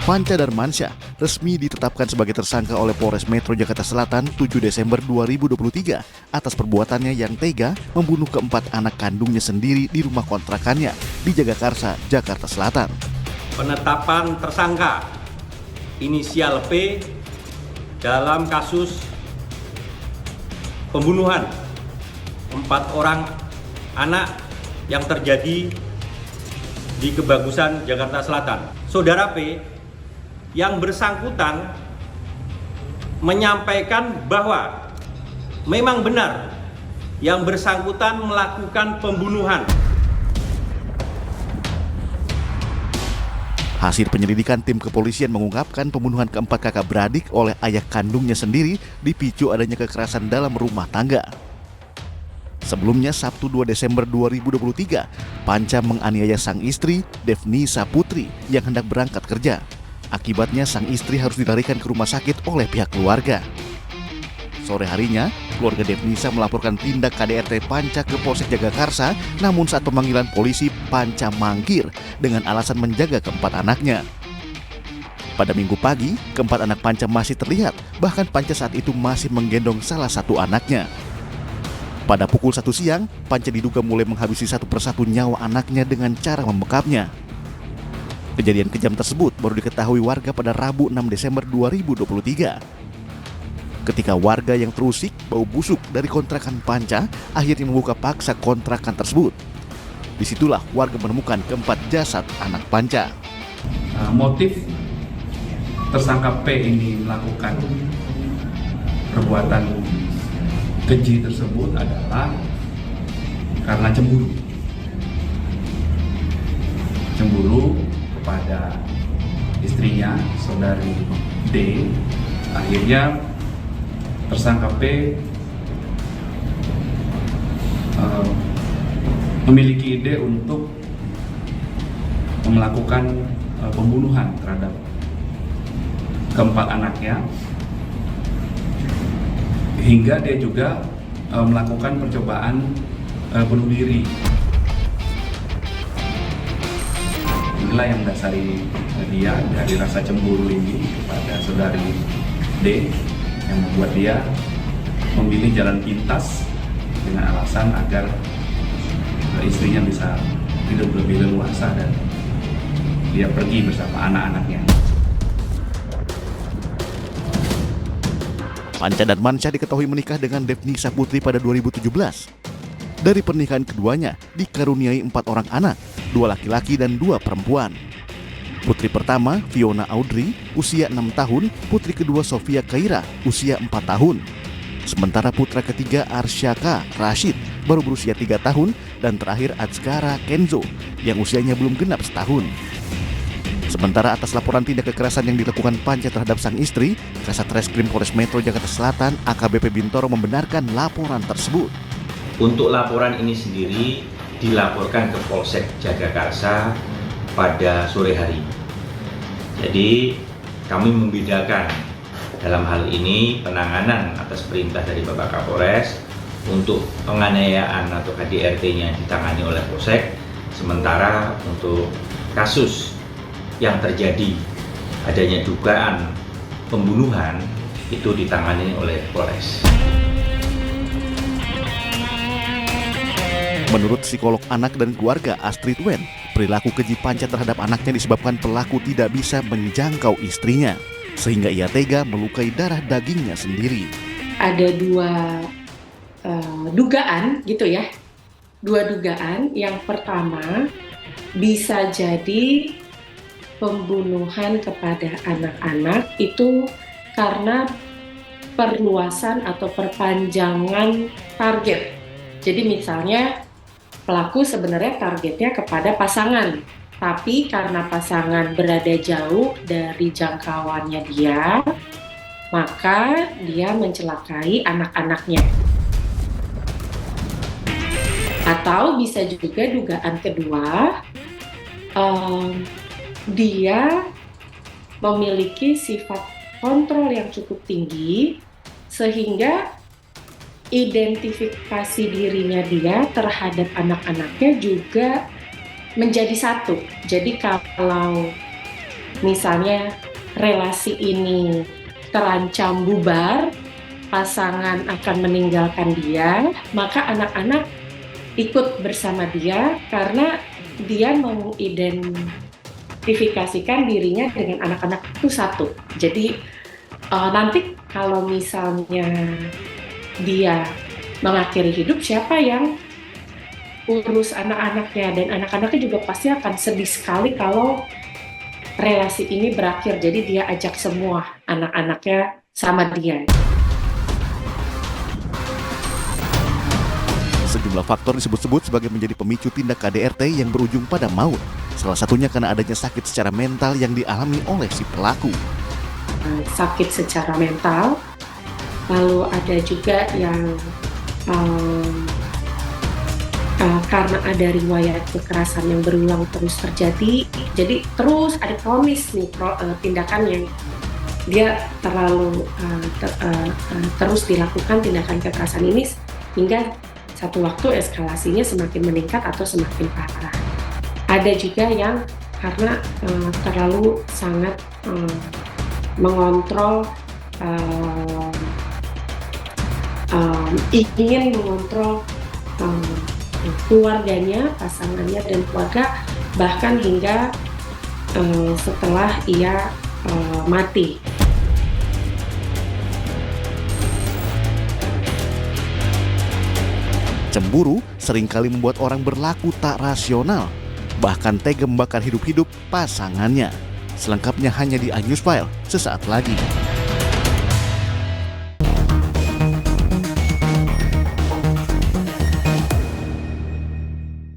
Panca Darmansyah resmi ditetapkan sebagai tersangka oleh Polres Metro Jakarta Selatan 7 Desember 2023 atas perbuatannya yang tega membunuh keempat anak kandungnya sendiri di rumah kontrakannya di Jagakarsa, Jakarta Selatan. Penetapan tersangka inisial P dalam kasus pembunuhan 4 orang anak yang terjadi di Kebagusan, Jakarta Selatan. Saudara P yang bersangkutan menyampaikan bahwa memang benar yang bersangkutan melakukan pembunuhan. Hasil penyelidikan tim kepolisian mengungkapkan pembunuhan keempat kakak beradik oleh ayah kandungnya sendiri dipicu adanya kekerasan dalam rumah tangga. Sebelumnya, Sabtu 2 Desember 2023, Panca menganiaya sang istri, Devnisa Putri, yang hendak berangkat kerja. Akibatnya, sang istri harus dilarikan ke rumah sakit oleh pihak keluarga. Sore harinya, keluarga Devnisa melaporkan tindak KDRT Panca ke Polsek Jagakarsa, namun saat pemanggilan polisi, Panca mangkir dengan alasan menjaga keempat anaknya. Pada Minggu pagi, keempat anak Panca masih terlihat, bahkan Panca saat itu masih menggendong salah satu anaknya. Pada pukul 1 siang, Panca diduga mulai menghabisi satu persatu nyawa anaknya dengan cara membekapnya. Kejadian kejam tersebut baru diketahui warga pada Rabu 6 Desember 2023. Ketika warga yang terusik bau busuk dari kontrakan Panca akhirnya membuka paksa kontrakan tersebut. Disitulah warga menemukan keempat jasad anak Panca. Motif tersangka P ini melakukan perbuatan keji tersebut adalah karena cemburu. Cemburu kepada istrinya, saudari D. Akhirnya tersangka P memiliki ide untuk melakukan pembunuhan terhadap keempat anaknya, hingga dia juga melakukan percobaan bunuh diri. Inilah yang mendasari dia dari rasa cemburu ini kepada saudari D yang membuat dia memilih jalan pintas dengan alasan agar istrinya bisa hidup lebih leluasa dan dia pergi bersama anak-anaknya. Panca Darmansyah diketahui menikah dengan Devnisa Putri pada 2017. Dari pernikahan keduanya dikaruniai 4 orang anak, 2 laki-laki dan 2 perempuan. Putri pertama, Fiona Audrey, usia 6 tahun, putri kedua Sofia Kaira, usia 4 tahun. Sementara putra ketiga Arsyaka Rashid baru berusia 3 tahun dan terakhir Azkara Kenzo yang usianya belum genap setahun. Sementara atas laporan tindak kekerasan yang dilakukan Panca terhadap sang istri, Kasatreskrim Polres Metro Jakarta Selatan AKBP Bintoro membenarkan laporan tersebut. Untuk laporan ini sendiri dilaporkan ke Polsek Jagakarsa pada sore hari. Jadi kami membedakan dalam hal ini penanganan atas perintah dari Bapak Kapolres untuk penganiayaan atau KDRT-nya ditangani oleh Polsek, sementara untuk kasus yang terjadi adanya dugaan pembunuhan itu ditangani oleh Polres. Menurut psikolog anak dan keluarga Astrid Wen, perilaku keji Panca terhadap anaknya disebabkan pelaku tidak bisa menjangkau istrinya, sehingga ia tega melukai darah dagingnya sendiri. Ada dua dugaan gitu ya. Dua dugaan. Yang pertama, bisa jadi pembunuhan kepada anak-anak itu karena perluasan atau perpanjangan target. Jadi misalnya pelaku sebenarnya targetnya kepada pasangan, tapi karena pasangan berada jauh dari jangkauannya dia, maka dia mencelakai anak-anaknya. Atau bisa juga dugaan kedua, dia memiliki sifat kontrol yang cukup tinggi sehingga identifikasi dirinya dia terhadap anak-anaknya juga menjadi satu. Jadi kalau misalnya relasi ini terancam bubar, pasangan akan meninggalkan dia, maka anak-anak ikut bersama dia karena dia mengidentifikasikan dirinya dengan anak-anak itu satu. Jadi nanti kalau misalnya dia mengakhiri hidup, siapa yang urus anak-anaknya, dan anak-anaknya juga pasti akan sedih sekali kalau relasi ini berakhir. Jadi dia ajak semua anak-anaknya sama dia. Sejumlah faktor disebut-sebut sebagai menjadi pemicu tindak KDRT yang berujung pada maut. Salah satunya karena adanya sakit secara mental yang dialami oleh si pelaku. Sakit secara mental, lalu ada juga yang karena ada riwayat kekerasan yang berulang terus terjadi, jadi terus ada kronis nih tindakan yang dia terus dilakukan tindakan kekerasan ini hingga satu waktu eskalasinya semakin meningkat atau semakin parah. Ada juga yang karena terlalu sangat mengontrol, ingin mengontrol keluarganya, pasangannya, dan keluarga, bahkan hingga setelah ia mati. Cemburu seringkali membuat orang berlaku tak rasional, bahkan tega membakar hidup-hidup pasangannya. Selengkapnya hanya di iNewsFile sesaat lagi.